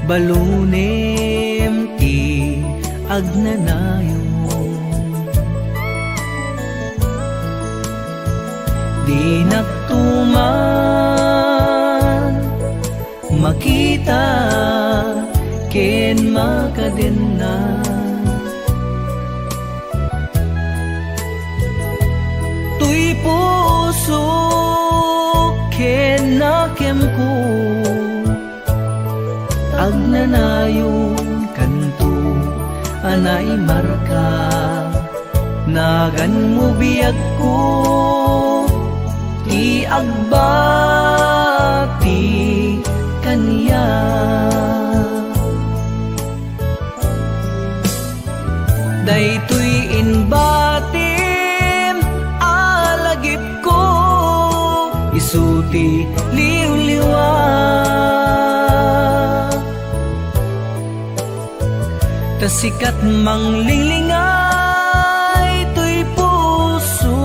balunem ti agnanayo. Di naktuman makita ken makadenna, tuy puso ken nakemko agnanayon kanto anay marka, nagan mo biyag ko ti agbati kaniya. Daytoy inbatim alagip ko isuti liw-liwa, tasikat manglinglinga ito'y puso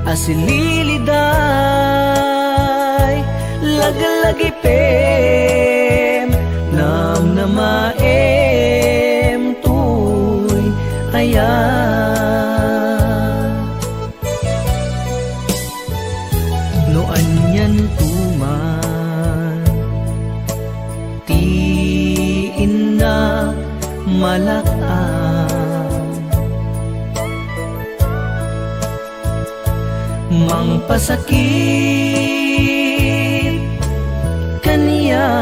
asililiday lagalagipem nam namaem tuy ayan. No anyan tuman ti inna malakam, mangpasakit kaniya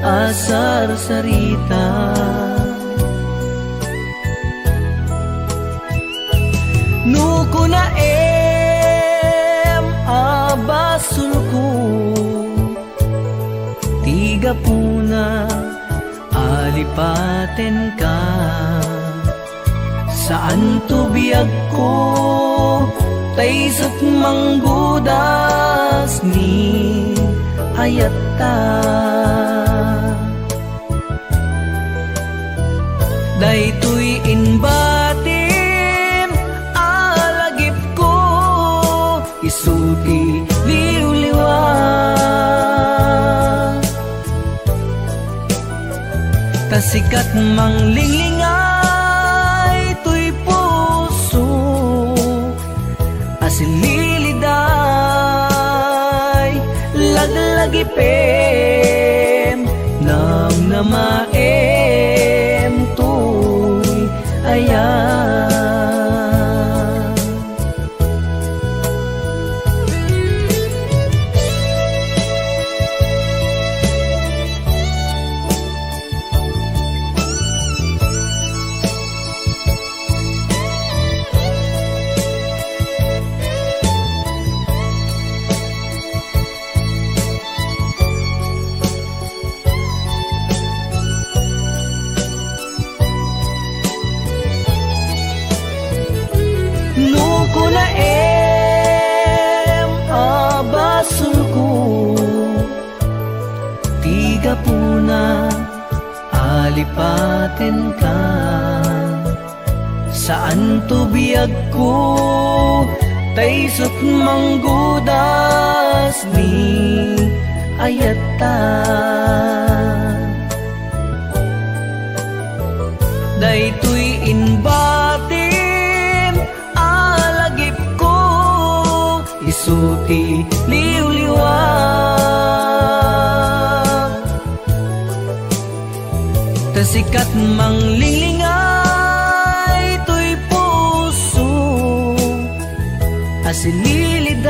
asar sarita, nuko na abasul ko tiga puna alipaten ka, saan to biyag ko taysot manggudas ni ayata. Daytoy inbatim alagip ko isuti liw-liwa, tasikat manglinglinga ito'y puso asililiday laglagipem nam namaem tuy ayan. Nuko na abasul ko tiga puna alipaten ka, saan to biyag ko taysot manggudas ni ayata. Daytoy inbatim alagip ko isuti liw-liwa, tasikat manglinglinga ito'y puso asililiday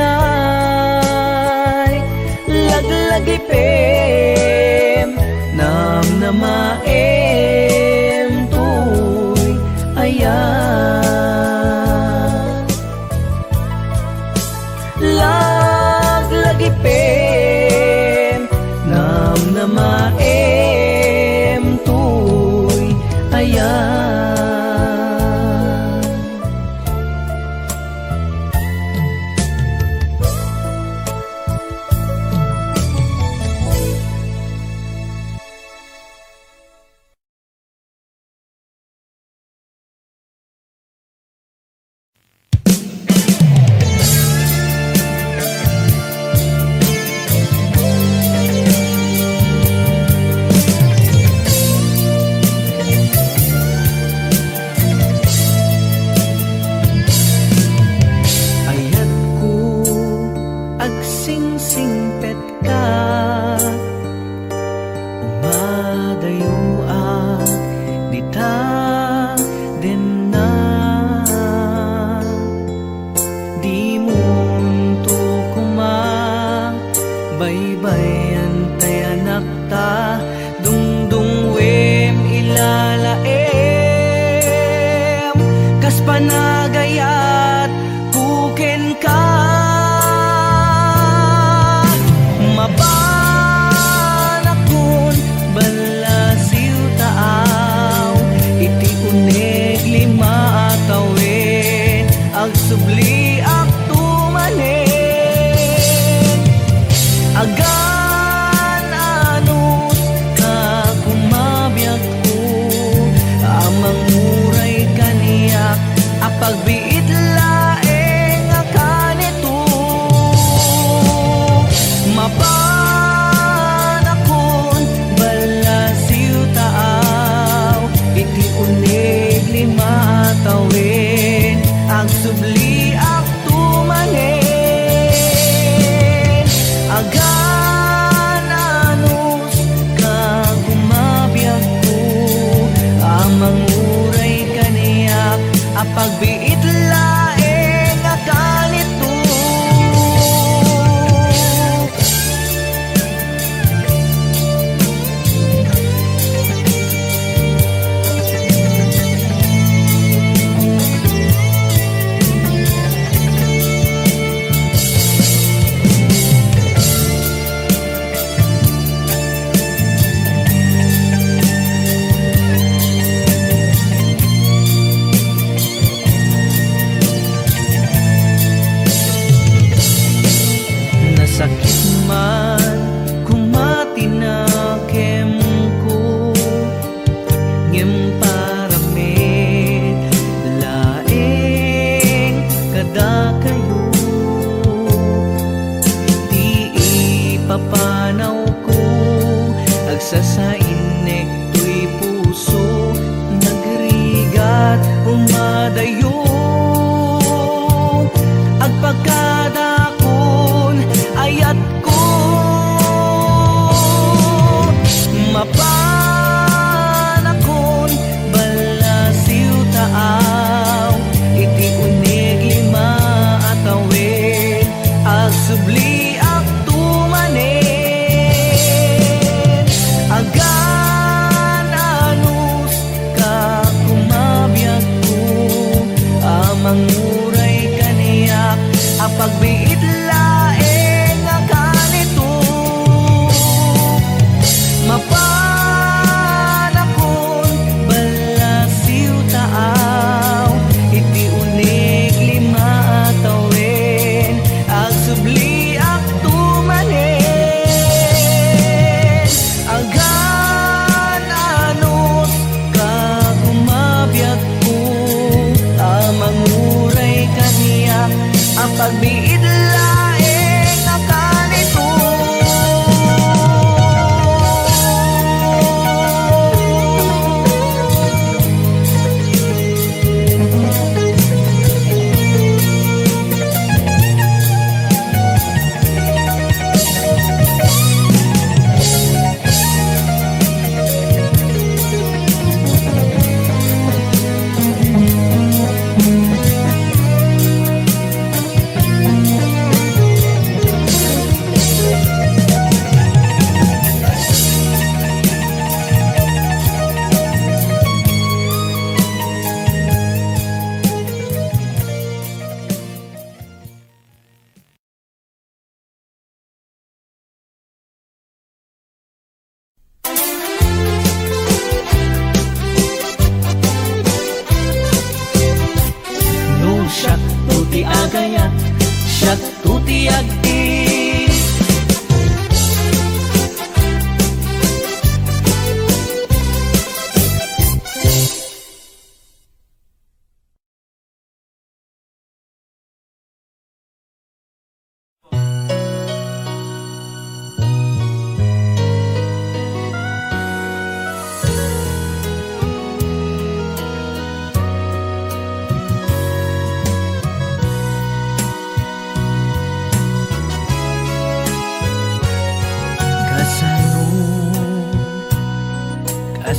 laglagipem nam namaem tuy ayan. Laglagipem nam namaem tuy ayan. pet ka umadayo at dita din na di munto kuma baybay antay anak ta dungdung wem ilalaem kas panagayat kuken ka mabanakon balasiw taaw iti unig lima atawen agsubli ak tumanen agan anus ka kumabiyag ko amang muray kaniyak apagbiit laeng akanito mabanakon balasiw taaw iti unig lima atawen agsubli ak tumanen agan anus ka gumabiyag ko amang uray kaniyak apagbiit laeng akanito sakit man kumatinakem ko ngem paramet laeng kada kayo di ipapanaw ko agsasainek tuy puso nagrigat umadayo agpagkadakon ayat ko mapanakon balasiw taaw iti unig lima atawen agsubli ak tumanen agan anus ka kumabiyag ko amang uray kaniyak apagbiit laeng akanito mapanakon balasiw taaw iti unig lima atawen agsubli ak tumanen agan anus ka gumabiyag ko amang uray kaniyak apagbiit laeng akanito siyak tuti agayat siyak tuti agti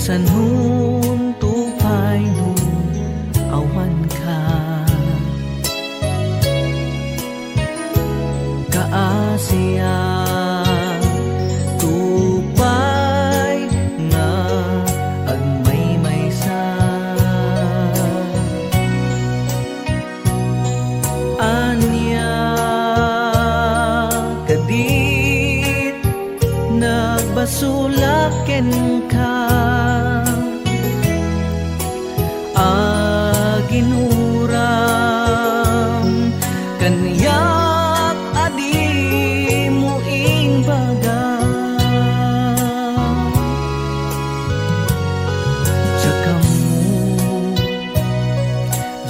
sanun tupay no awan ka kaasiya tupay nga agmaymaysa anya kadit nagbasulaken ka aginuram kanyak adi mo imbaga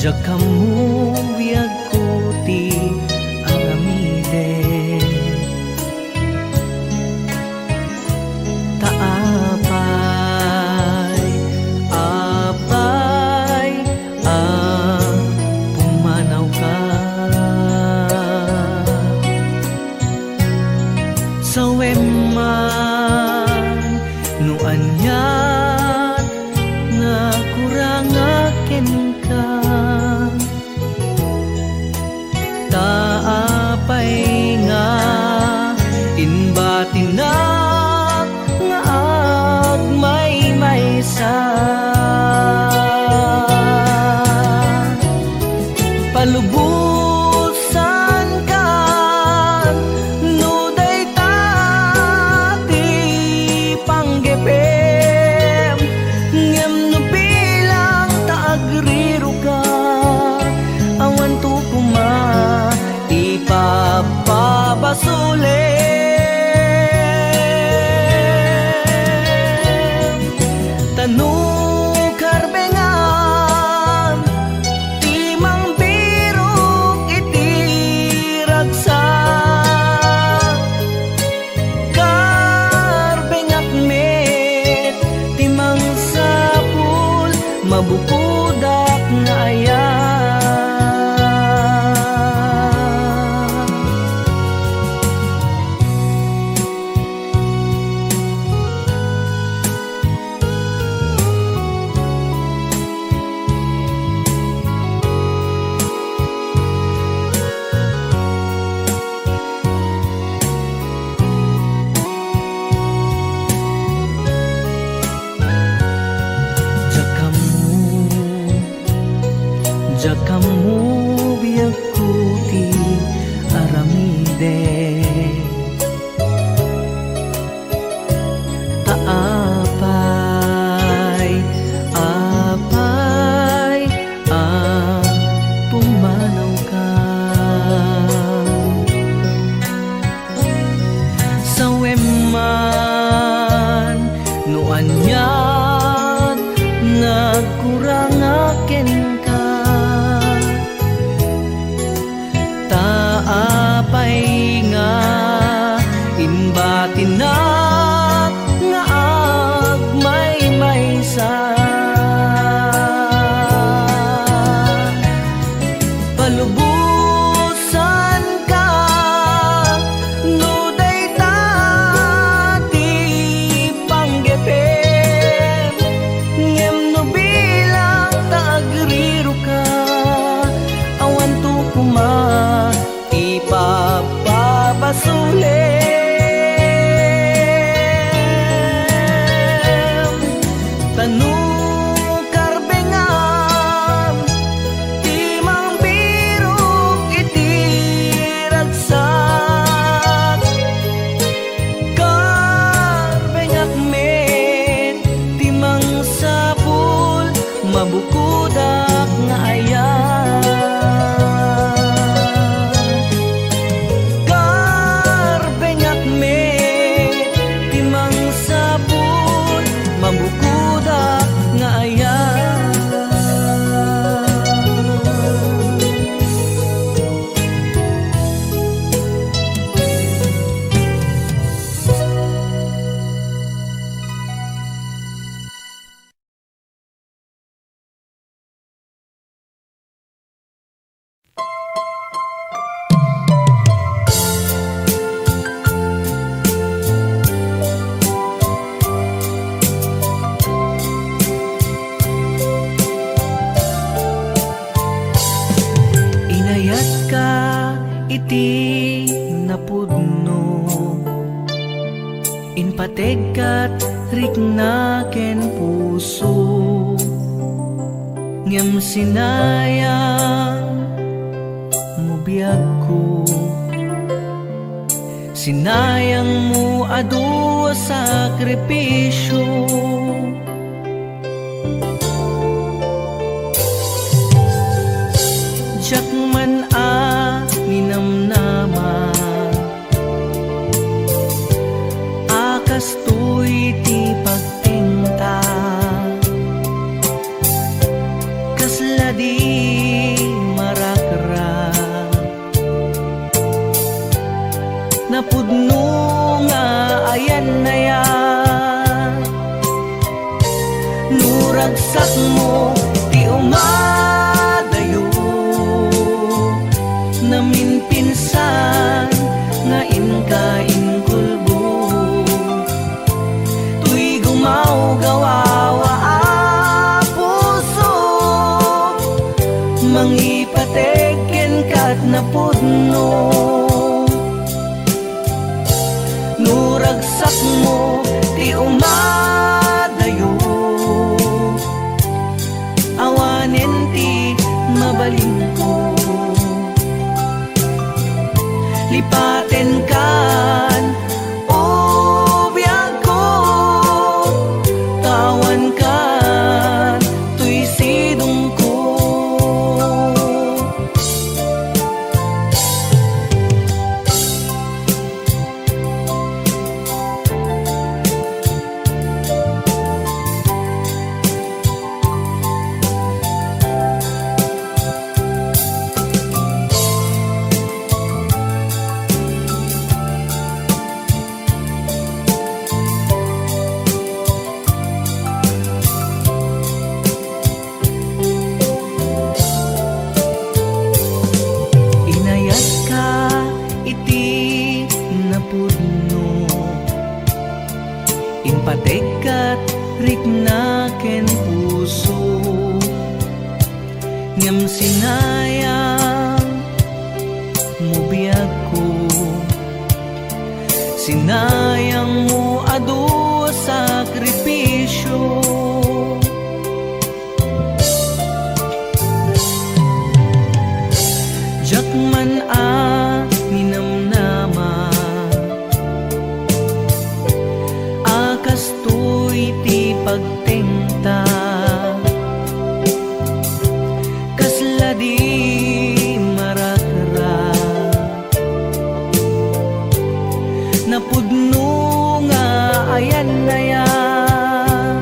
jakamu biag kuti aramide taapay apay pumanaw ka sa weman no anyan nga kurangaken ka taapay nga inbatinak nga agmaymaysa palubusan ka no daytati panggepem ngem no bilang taagriro ka awan tu kuma ipapabasuli tanu karbengan timang biruk iti ragsak karbengak met timang sapul mabupudak nga ayan jakamu biag kuti aramide taapay apay pumanaw ka sa weman no anyan nagkurangaken ka taapay nga imbatinak nga agmaymaysa palubusan ka no daytati panggepem ngem no bilang taagriro ka awan tu kuma ipapabasuli Inpategkat riknaken puso, ngem sinayang mo biag ko. Sinayang mo adu sakripisyo, jak man a minamnama, akas to'y ti pagtinta, kasla di marakra, napudno nga ayan na yan. Nuragsak mo ti umadayo, namin pinsan nga inkulbo, tuy gumaw gawawa a puso, mangipateken kat napudno. Nuragsak mo ti umadayo, awanen ti mabalin ko. Lipaten kan o biag ko, tawan kan tuy sidong ko. Inpategkat riknaken puso, ngem sinayang mo biag ko. Sinayang mo adu sakripisyo, jak man a minamnama, akas to'y ti pagtengta, kasla di marakra, napudno nga ayan na yan.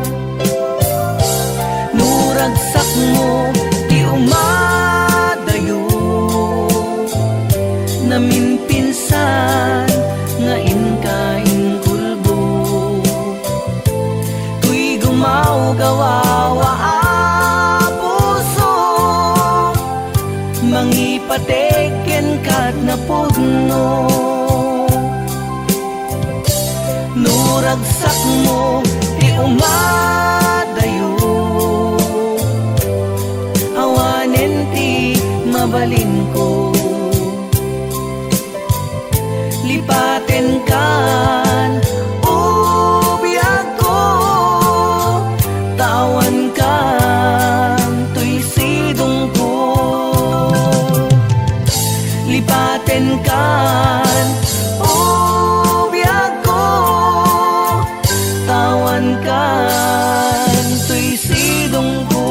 Nuragsak mo ti umadayo, namin pinsan nga inkulbo, tuy gumaw gawawa a puso, mangipateken kat napudno. Nuragsak mo ti umadayo, awanen ti mabalin ko. Lipaten kan o biag ko, tawan kan tuy sidong ko. Lipaten kan o biag ko, tawan kan tuy sidong ko.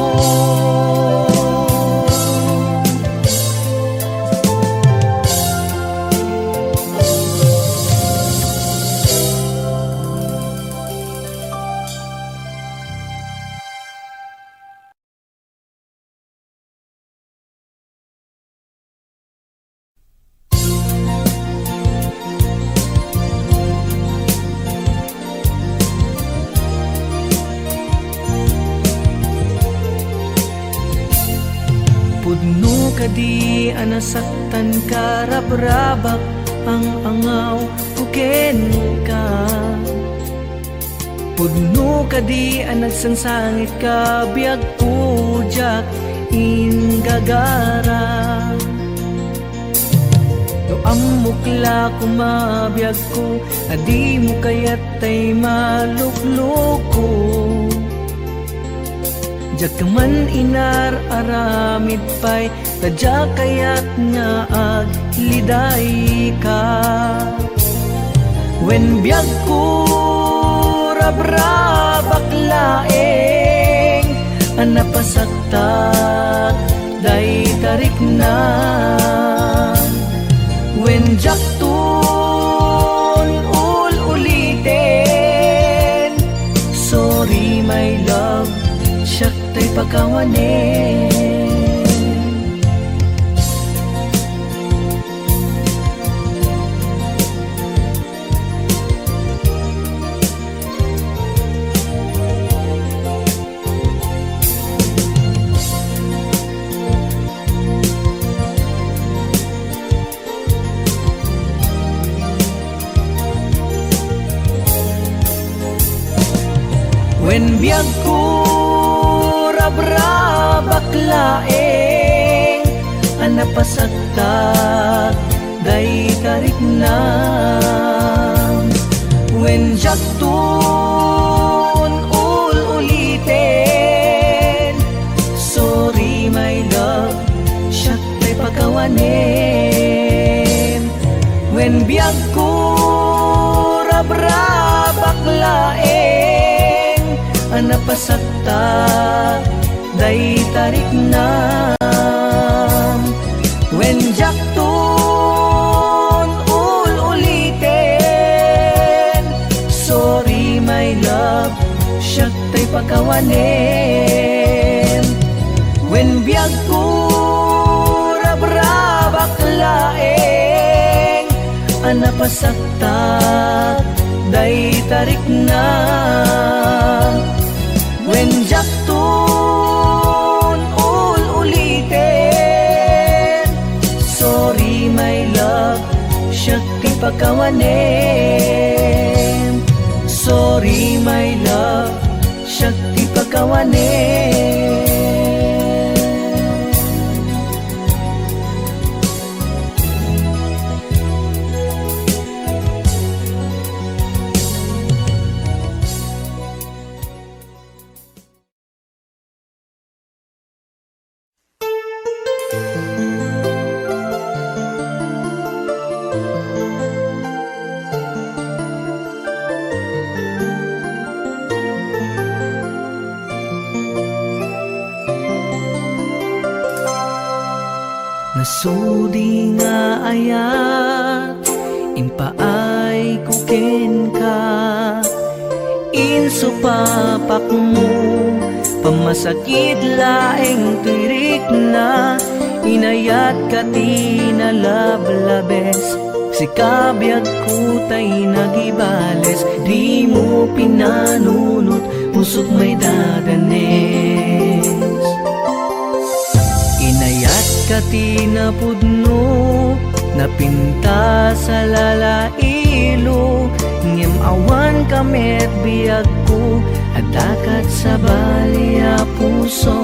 Pudno kadi anasaktan karabrabak ang angaw kuken ka. Pudno kadi anagsangsangit ka biag ujak ingagara. No Amukla kumabiyag ko, adi mo kaya't tay malukloko. Diyak ka man inar-aramid pa'y, tadya kaya't nga agliday ka. Wen biyag ko rabrabak laeng, anapasaktak day tarik na. When jaktun ulitin, sorry my love, siyak tay pagkawanin. When biyag ko rabrabak laeng, anapasaktak day tarik na. When jaktun ulitin, sorry my love, siyak tay pagkawanin. When biyag ko rabrabak laeng, anapasaktak day tarik na. When jaktun ulitin, sorry my love, siyak tay pagkawanin. When biyag ko rabrabak laeng, anapasaktak day tarik na. When jaktun ulitin, sorry my love, siyak tay pagkawanin. Sorry my love, siyak tay pagkawanin. Nasudi nga ayat, impaay kuken ka, insupapak mo, pamasakit laeng tirik na, inayat ka tinalablabes, si kabiyag ko tay nagibales, di mo pinanunot, pusok may dadanes. Inayat ka tinapudno, napinta sa lalailo, ngem awan kamet biyag ko, adakat sa balya puso,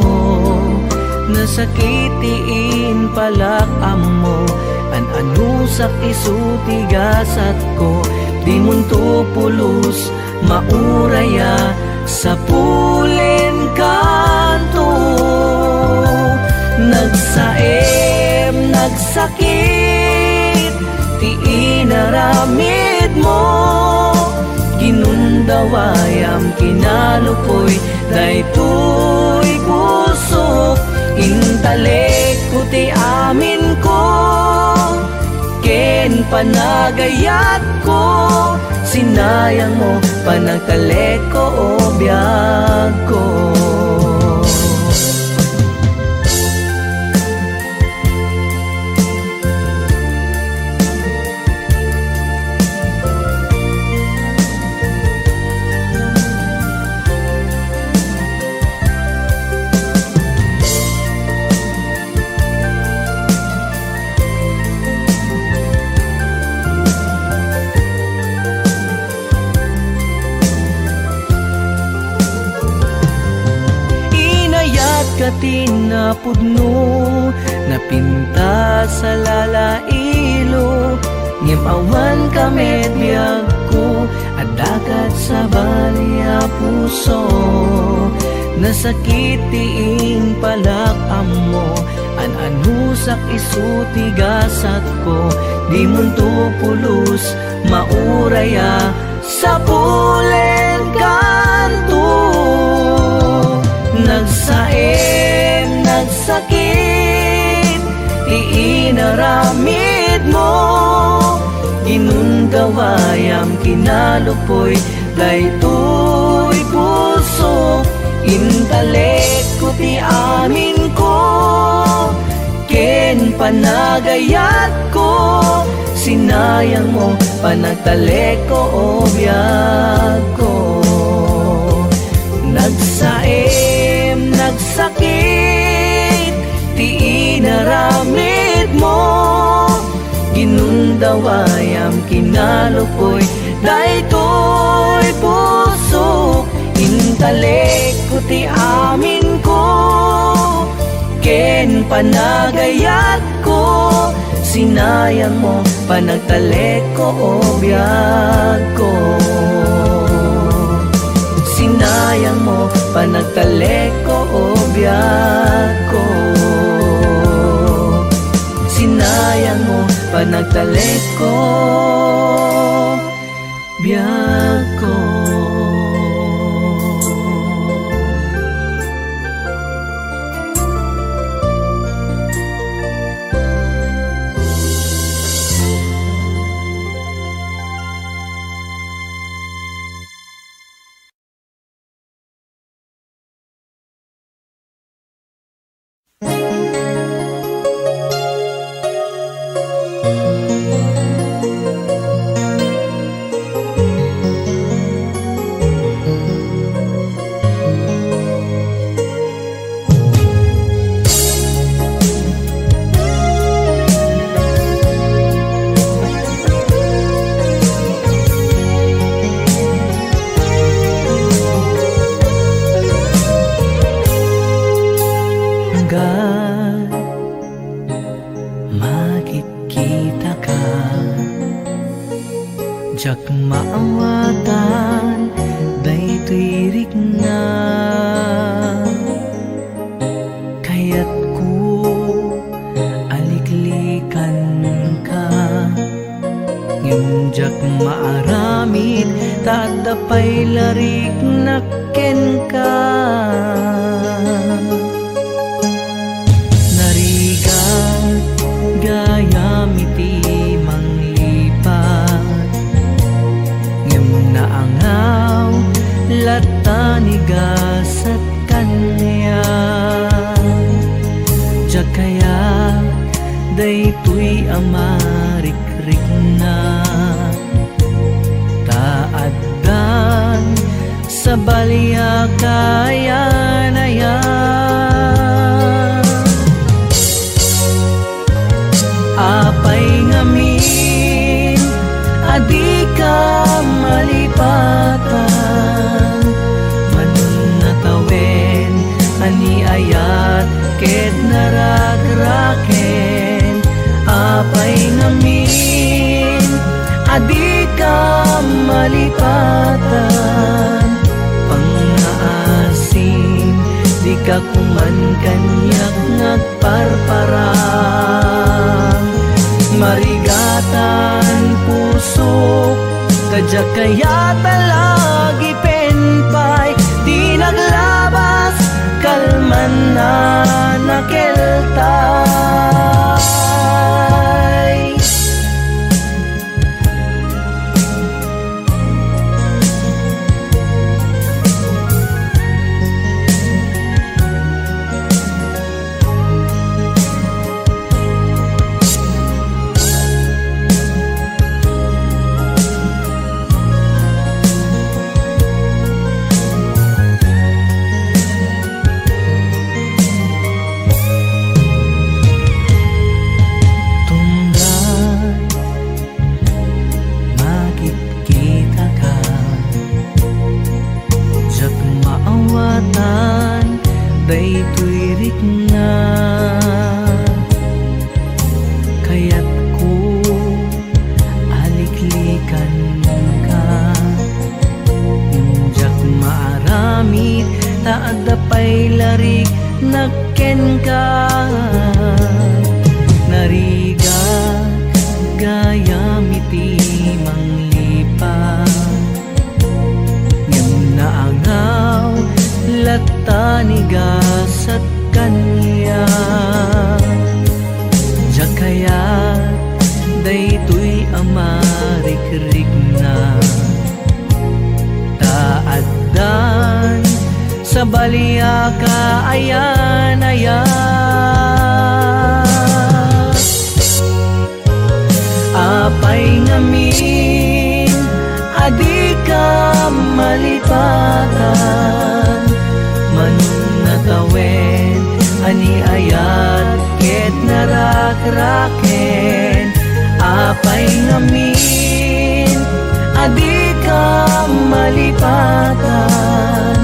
nasakitiin palak amo, an-anusak isutigasat ko, di munto pulos mauraya sa pulen kanto. Nagsaem, nagsakit, ti inaramid mo, ginundawayam kinalupoy, daytoy pusok, intalek ko ti amin ko, ken panagayat ko, sinayang mo panagtalek ko o biyag ko. Tinapudno, napinta sa lalailo, ngem awan kamet biyag ko, adakat sa balya puso. Nasakit tiing palakam mo, an-anusak isu tigasat ko. Di munto pulos mauraya sa pulen kanto. Nagsaem, nagsakit, iinaramid mo. Ginundawayam kinalupoy, daytoy puso. Intalek ko ti amin ko, ken panagayat ko. Sinayang mo, panagtalek ko o biyag ko. Nagsaem, nagsakit, ti inaramid mo. Ginundawayam kinalupoy, daytoy puso. Intalek ko ti amin ko, ken panagayat ko. Sinayang mo, panagtalek ko o biyag ko. Sinayang mo, panagtalek ko o biyag ko. Sinayang mo, panagtalek ko, biyag ko. Makikita ka, jak maawatan, daytoy rikna. Kaya't ko aliklikan ka, ngem jak maaramid, tatapay larik naken ka. Gayamiti manglipat, ngem naangaw latanigas at kanya. Jakaya daytoy amarikrik na, taaddan sa balya kaya na yan. Apay ngamin, adi ka malipatan. Manunatawen, ani ayat, ket naragraken. Apay ngamin, adi ka malipatan. Pangaasim, di ka kuman kanyak nagparparang. Marigatan puso, kadya kaya talagi penpay. Di naglabas, kalman na nakeltay. apay larik nakken ka. Nariga gayam iti manglipat, ngem naangaw latanigasat kanya. Jakaya daytoy amarikrik na taaddan sa baliya ka ayan. Apay ngamin adi ka malipatan, manunatawen ani ayat ket narak-raken. Apay ngamin adi ka malipatan,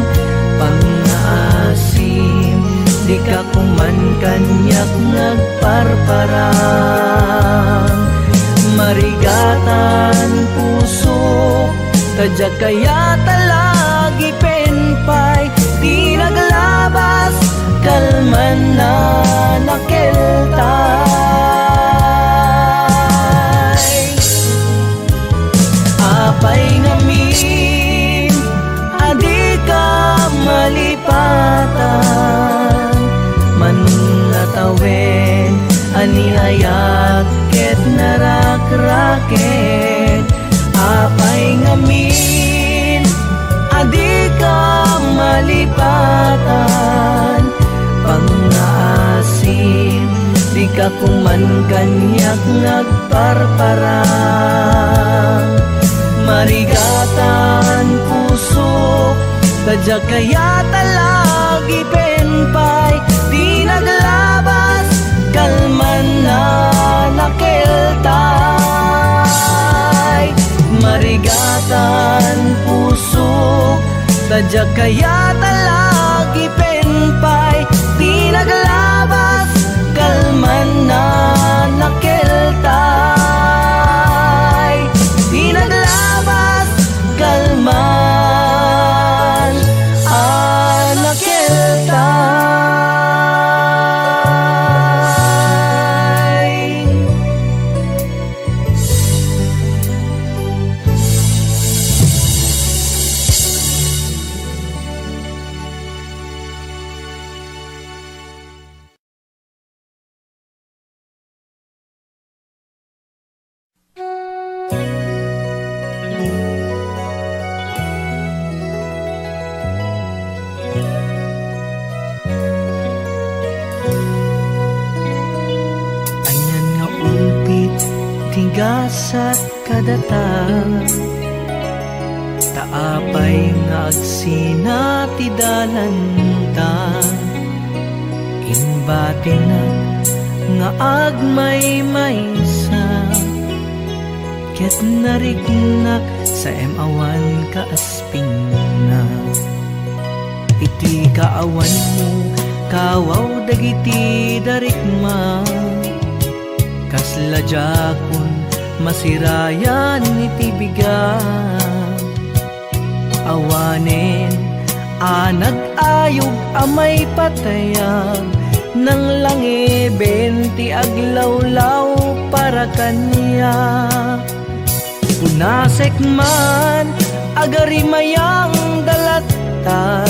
pangaasim di ka kuman kanyak nagparparang. Marigatan puso tadya kaya talagi penpay, di naglabas kalman na nakeltay. Apay ngamin adi ka malipatan, manunatawen ani ayat ket narak-raket. Apay ngamin adi ka malipatan, pangaasim di ka kuman kanyak nagparparang. Marigatan puso tadya kaya talagi penpay, di naglabas kalman na nakeltay. Marigatan puso tadya kaya talagi penpay, di naglabas kalman na nakeltay. Di naglabas kalman nakeltay. Anyan nga umpit tigasat kadata, taapay nga agsina ti dalanta. Inbati na nga agmay-maysa, ket nariknak sa emawan kaasping na. Iti kaawan mo kawaw dagiti darikma, kasla jakon masirayan iti bigat. Awanen anag-ayog amay patayag, nang langi benti aglawlaw para kanya. Punasek man agarimayang dalatta,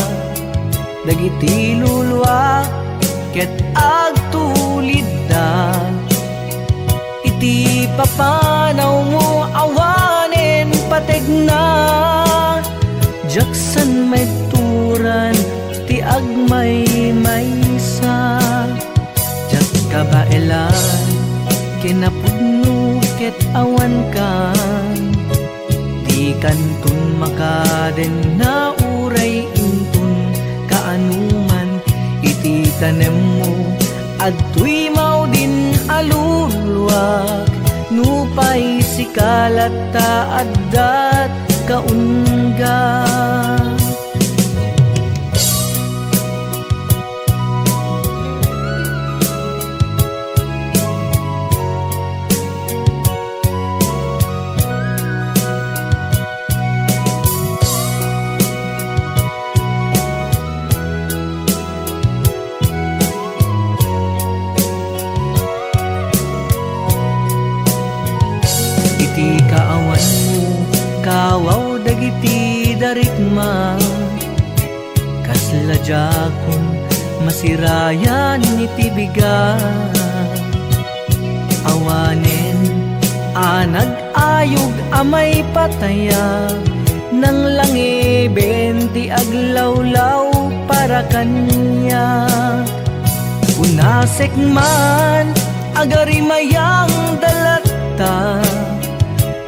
dagiti lulwa ket agtulid da. Iti papanaw mo awanen pategna, jaksan may turan ti agmay-maysa. Jak kabaelan kinapudno ket awan kan, di kantun makaden na uray intun kaanuman. Iti tanem mo adtoy mao din alulwak, nupay sikalat ta addat kaungga. darikma kasladya kung masirayan iti biga. Awanen anag-ayog amay pataya nang langi benti aglawlaw para kanya. Unasek man agari mayang dalatta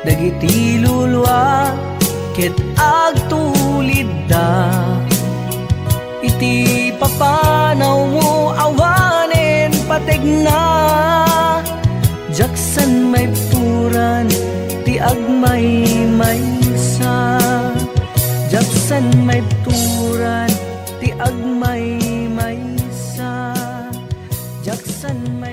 dagiti lulwa ket agtulid da. Iti papanaw mo awanen pategna jaksan may puran ti agmay maysa. Jaksan may turan ti agmay maysa. Jaksan may